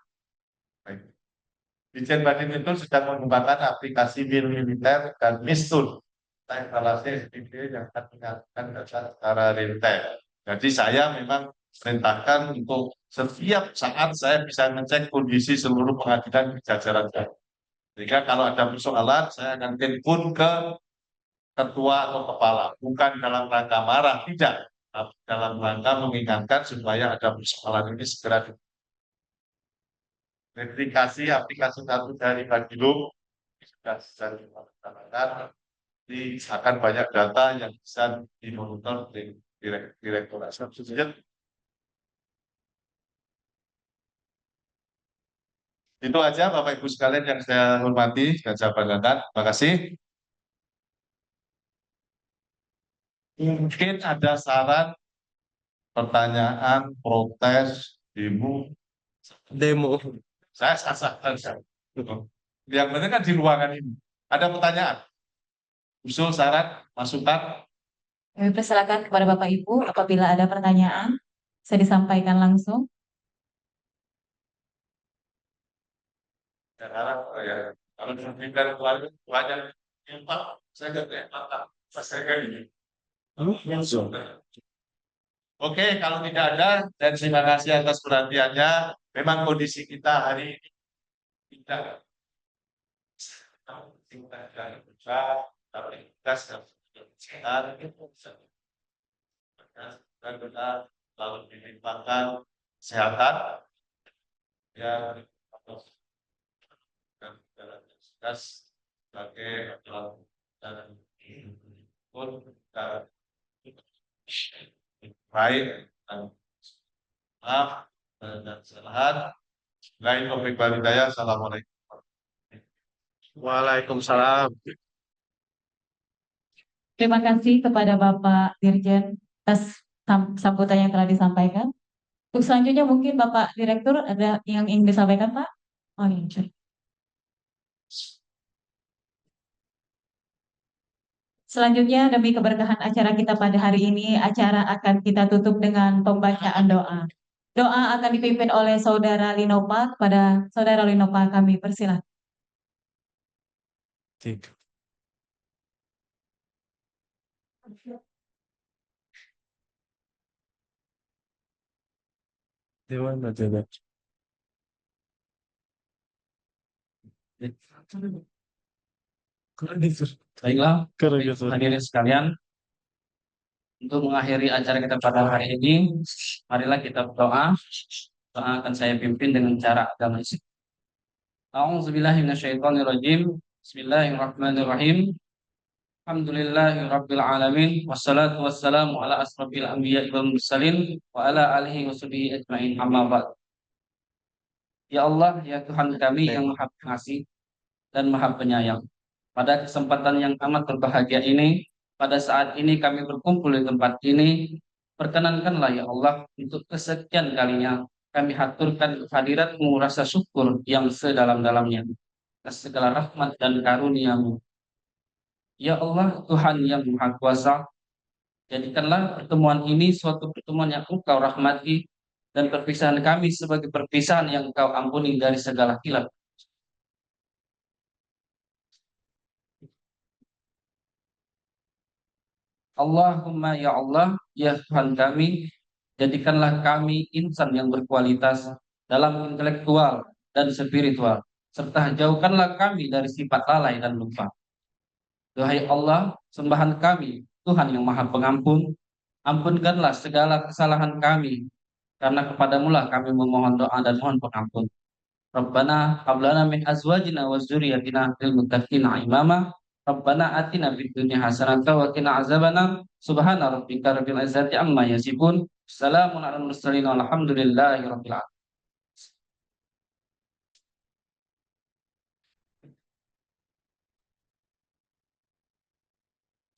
Dijen Badim itu sedang mengembangkan aplikasi militer dan Mistun. Instalasi SPB yang akan menyampaikan data secara real time. Jadi saya memang perintahkan untuk setiap saat saya bisa ngecek kondisi seluruh pengadilan di jajaran saya. Sehingga kalau ada persoalan, saya akan telepon ke ketua atau kepala. Bukan dalam rangka marah, tidak. Tapi dalam rangka mengingatkan supaya ada persoalan ini segera replikasi aplikasi satu dari Badilum sudah dilaksanakan. Akan banyak data yang bisa dimonitor di Direktorat. Itu aja Bapak Ibu sekalian yang saya hormati dan saya banggakan. Terima kasih. Mungkin ada saran, pertanyaan, protes, demo. Saya sah-sah saja. Yang penting kan di ruangan ini. Ada pertanyaan, usul, saran, masukan? Kami persilakan kepada Bapak Ibu apabila ada pertanyaan, bisa disampaikan langsung. Sekarang ya, kalau dari keluarga banyak yang Pak, saya nggak kayak Pak, saya kayak ini. Langsung. Oke, kalau tidak ada, dan terima kasih atas perhatiannya. Memang kondisi kita hari ini tidak kita besar, tapi kita sekitar benar-benar lalu dilimpahkan kesehatan yang dan sebagai dan pun baik dan maaf dan selamat. Lain topik Hidayah. Assalamualaikum. Waalaikumsalam. Terima kasih kepada Bapak Dirjen atas sambutan yang telah disampaikan. Untuk selanjutnya mungkin Bapak Direktur ada yang ingin disampaikan, Pak? Oh, iya. Selanjutnya demi keberkahan acara kita pada hari ini, acara akan kita tutup dengan pembacaan doa. Doa akan dipimpin oleh Saudara Linopa. Kepada Saudara Linopa kami persilakan. Dewan Raja. Baiklah, hadirin sekalian, untuk mengakhiri acara kita pada hari ini, marilah kita berdoa. Doa akan saya pimpin dengan cara agama Islam. A'udzubillahiminasyaitonirrajim. Bismillahirrahmanirrahim. Alhamdulillahirabbil alamin. Wassalatu wassalamu ala asrofil anbiya'i wal mursalin wa ala alihi washabihi ajmain. Amma ba'd. Ya Allah, ya Tuhan kami yang Maha Pengasih dan Maha Penyayang. Pada kesempatan yang amat berbahagia ini, pada saat ini kami berkumpul di tempat ini, perkenankanlah ya Allah untuk kesekian kalinya kami haturkan kehadirat-Mu rasa syukur yang sedalam-dalamnya atas segala rahmat dan karunia-Mu. Ya Allah, Tuhan yang Maha Kuasa, jadikanlah pertemuan ini suatu pertemuan yang Engkau rahmati dan perpisahan kami sebagai perpisahan yang Engkau ampuni dari segala khilaf. Allahumma ya Allah, ya Tuhan kami, jadikanlah kami insan yang berkualitas dalam intelektual dan spiritual, serta jauhkanlah kami dari sifat lalai dan lupa. Wahai Allah, sembahan kami, Tuhan yang Maha Pengampun, ampunkanlah segala kesalahan kami, karena kepadamulah kami memohon doa dan mohon pengampun. Rabbana hablana min azwajina wa dzurriyyatina lil muttaqina imama. Rabbana atina fid dunya hasanatan wa qina azabannar. Subhana rabbika rabbil izzati amma yasifun. Salamun alal mursalin walhamdulillahi rabbil alamin.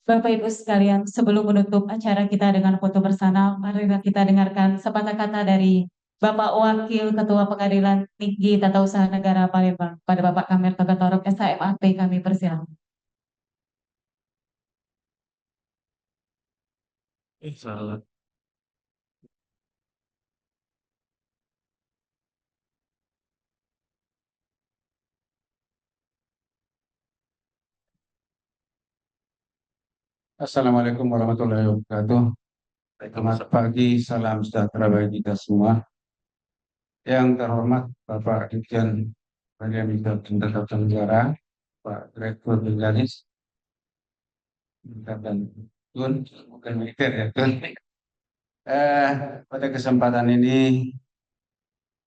Bapak Ibu sekalian, sebelum menutup acara kita dengan foto bersama, mari kita dengarkan sepatah kata dari Bapak Wakil Ketua Pengadilan Tinggi Tata Usaha Negara Palembang, pada Bapak Kamil Togatorok SHMAP kami persilakan. Salah. Assalamualaikum warahmatullahi wabarakatuh. Selamat pagi, salam sejahtera bagi kita semua. Yang terhormat Bapak Dirjen Badan Militer dan Tata Negara, Pak Direktur Briganis, dan Tun, bukan militer ya Tun. Pada kesempatan ini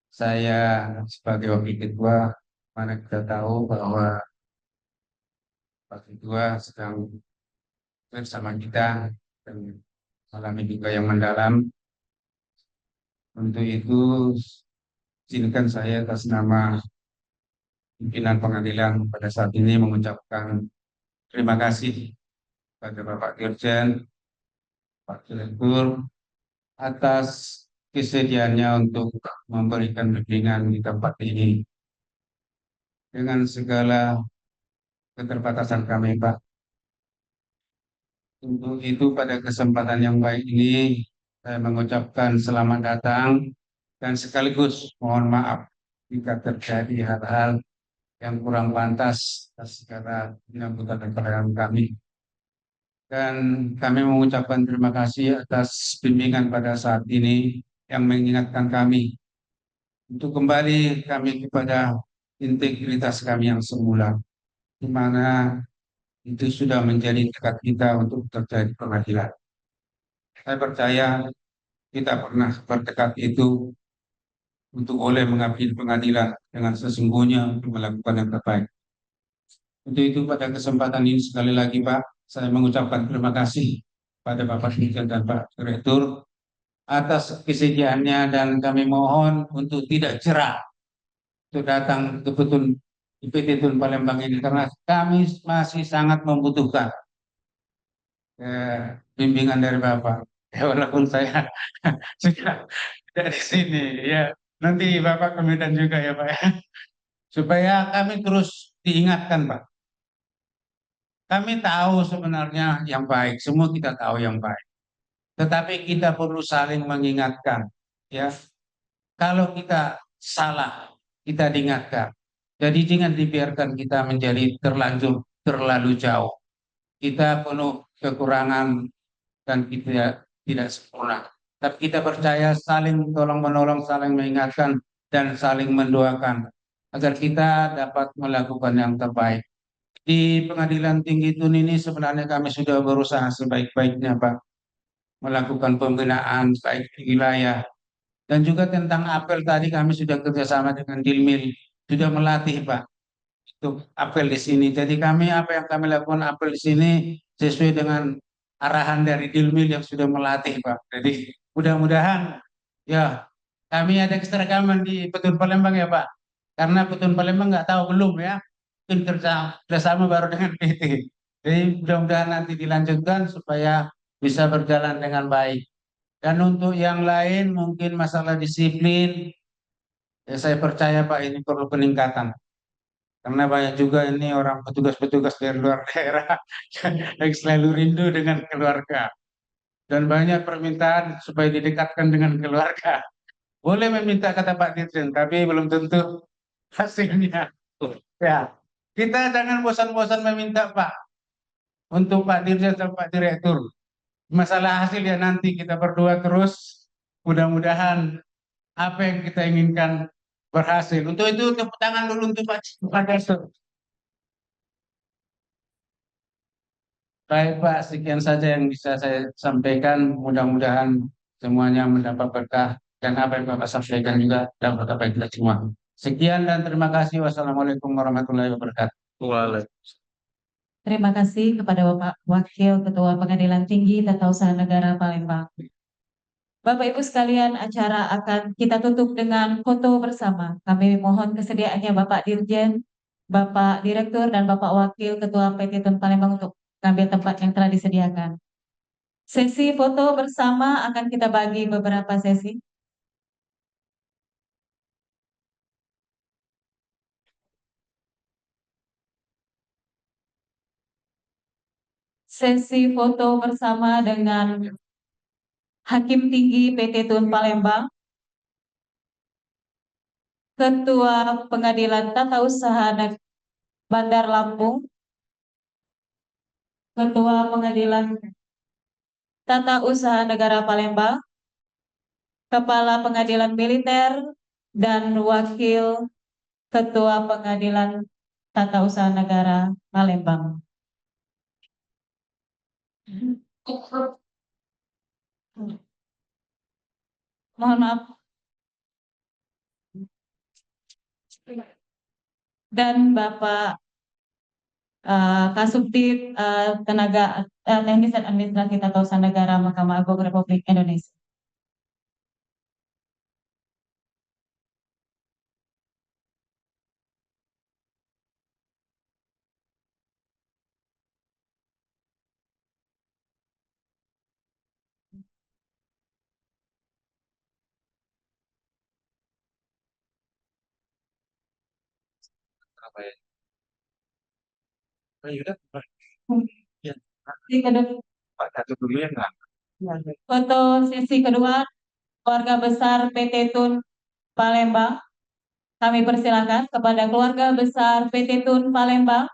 saya sebagai wakil ketua, mana kita tahu bahwa Pak Ketua sedang bersama kita dan mengalami juga yang mendalam. Untuk itu, izinkan saya atas nama pimpinan pengadilan pada saat ini mengucapkan terima kasih pada Bapak Dirjen Pak Direktur atas kesediaannya untuk memberikan bimbingan di tempat ini dengan segala keterbatasan kami, Pak. Untuk itu pada kesempatan yang baik ini saya mengucapkan selamat datang dan sekaligus mohon maaf jika terjadi hal-hal yang kurang pantas atas segala penyambutan dan kehadiran kami. Dan kami mengucapkan terima kasih atas bimbingan pada saat ini yang mengingatkan kami untuk kembali kami kepada integritas kami yang semula, di mana itu sudah menjadi tekad kita untuk terjadi pengadilan. Saya percaya kita pernah bertekad itu untuk boleh mengabdi di pengadilan dengan sesungguhnya untuk melakukan yang terbaik. Untuk itu pada kesempatan ini sekali lagi Pak, saya mengucapkan terima kasih pada Bapak Dirjen dan Pak Direktur atas kesediaannya dan kami mohon untuk tidak cerah untuk datang ke PT Tun Palembang ini karena kami masih sangat membutuhkan bimbingan dari Bapak. Ya, walaupun saya sudah dari sini ya nanti Bapak ke Medan juga ya Pak ya supaya kami terus diingatkan Pak. Kami tahu sebenarnya yang baik, semua kita tahu yang baik. Tetapi kita perlu saling mengingatkan, ya. Kalau kita salah, kita diingatkan. Jadi jangan dibiarkan kita menjadi terlanjur terlalu jauh. Kita penuh kekurangan dan kita tidak sempurna. Tapi kita percaya saling tolong menolong, saling mengingatkan dan saling mendoakan agar kita dapat melakukan yang terbaik. Di Pengadilan Tinggi Tun ini sebenarnya kami sudah berusaha sebaik-baiknya Pak melakukan pembinaan baik di wilayah dan juga tentang apel tadi kami sudah kerjasama dengan Dilmil sudah melatih Pak untuk apel di sini. Jadi kami apa yang kami lakukan apel di sini sesuai dengan arahan dari Dilmil yang sudah melatih Pak. Jadi mudah-mudahan ya kami ada keseragaman di Petun Palembang ya Pak. Karena Petun Palembang nggak tahu belum ya mungkin kerjasama baru dengan PT. Jadi mudah-mudahan nanti dilanjutkan supaya bisa berjalan dengan baik. Dan untuk yang lain mungkin masalah disiplin, ya saya percaya Pak ini perlu peningkatan. Karena banyak juga ini orang petugas-petugas dari luar daerah yang selalu rindu dengan keluarga. Dan banyak permintaan supaya didekatkan dengan keluarga. Boleh meminta kata Pak Dirjen, tapi belum tentu hasilnya. Ya, kita jangan bosan-bosan meminta Pak untuk Pak Dirjen dan Pak Direktur. Masalah hasil ya nanti kita berdua terus. Mudah-mudahan apa yang kita inginkan berhasil. Untuk itu tepuk tangan dulu untuk Pak Direktur. Baik Pak, sekian saja yang bisa saya sampaikan. Mudah-mudahan semuanya mendapat berkah dan apa yang Bapak sampaikan juga dapat berkah bagi kita semua. Sekian dan terima kasih. Wassalamualaikum warahmatullahi wabarakatuh. Waalaikumsalam. Terima kasih kepada Bapak Wakil Ketua Pengadilan Tinggi Tata Usaha Negara Palembang. Bapak Ibu sekalian, acara akan kita tutup dengan foto bersama. Kami mohon kesediaannya Bapak Dirjen, Bapak Direktur, dan Bapak Wakil Ketua PT Tun Palembang untuk mengambil tempat yang telah disediakan. Sesi foto bersama akan kita bagi beberapa sesi. Sesi foto bersama dengan Hakim Tinggi PT Tun Palembang, Ketua Pengadilan Tata Usaha Bandar Lampung, Ketua Pengadilan Tata Usaha Negara Palembang, Kepala Pengadilan Militer, dan Wakil Ketua Pengadilan Tata Usaha Negara Palembang. Mohon maaf. Dan Bapak Kasubdit Tenaga Teknis dan Administrasi Tata Usaha Negara Mahkamah Agung Republik Indonesia. apa ya? Oh, yaudah, ya, Sesi kedua, Pak Catur dulu ya nggak? foto sesi kedua keluarga besar PT Tun Palembang. Kami persilakan kepada keluarga besar PT Tun Palembang.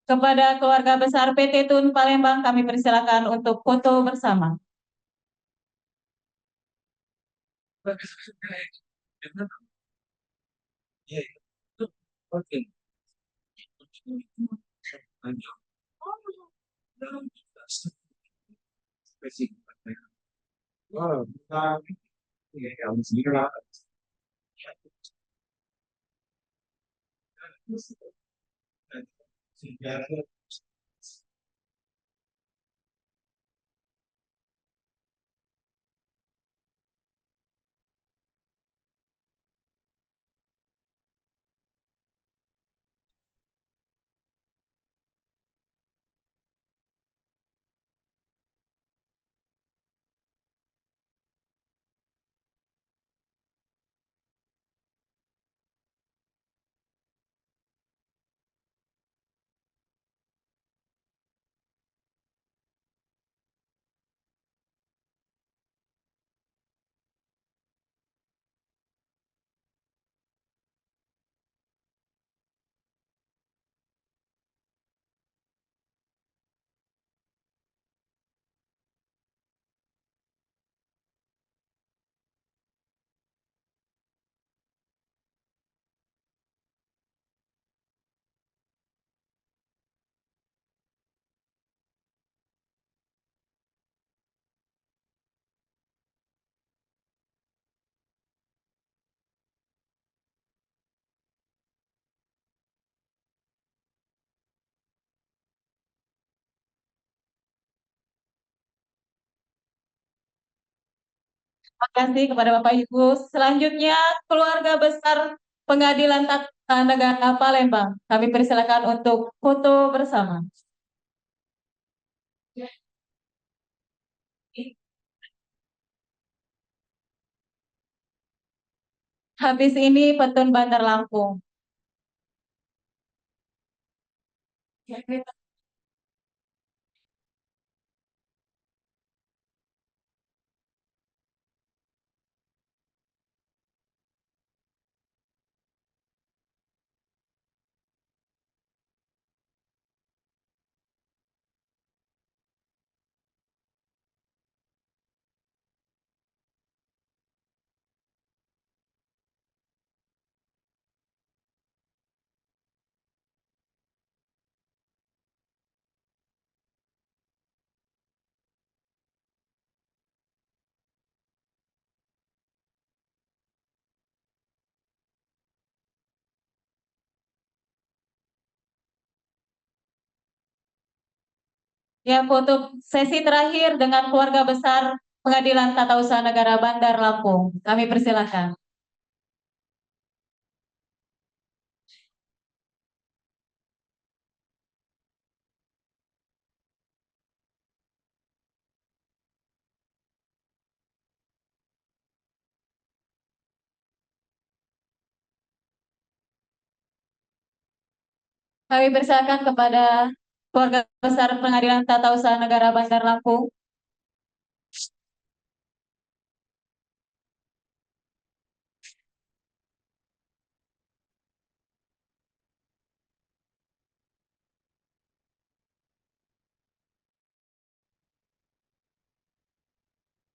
Kepada keluarga besar PT Tun Palembang kami persilakan untuk foto bersama. Iya, iya. Oke. Spesifik. Oh, iya, kamu sendiri lah. Terima kasih kepada Bapak Ibu. Selanjutnya keluarga besar Pengadilan Tata Negara Palembang. Kami persilakan untuk foto bersama. Habis ini Petun Bandar Lampung. Ya, foto sesi terakhir dengan keluarga besar Pengadilan Tata Usaha Negara Bandar Lampung. Kami persilakan. Kami persilakan kepada keluarga besar Pengadilan Tata Usaha Negara Bandar Lampung.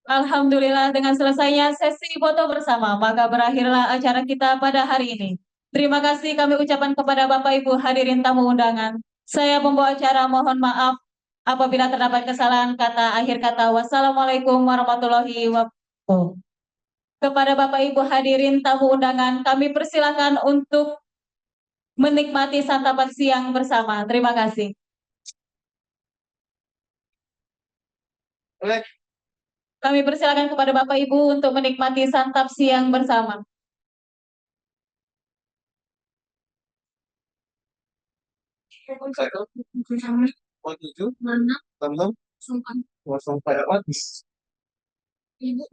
Alhamdulillah dengan selesainya sesi foto bersama, maka berakhirlah acara kita pada hari ini. Terima kasih kami ucapkan kepada Bapak Ibu hadirin tamu undangan. Saya pembawa acara mohon maaf apabila terdapat kesalahan kata akhir kata. Wassalamualaikum warahmatullahi wabarakatuh. Kepada Bapak Ibu hadirin tamu undangan, kami persilakan untuk menikmati santapan siang bersama. Terima kasih. Kami persilakan kepada Bapak Ibu untuk menikmati santap siang bersama. Mana? Kosong pada Ibu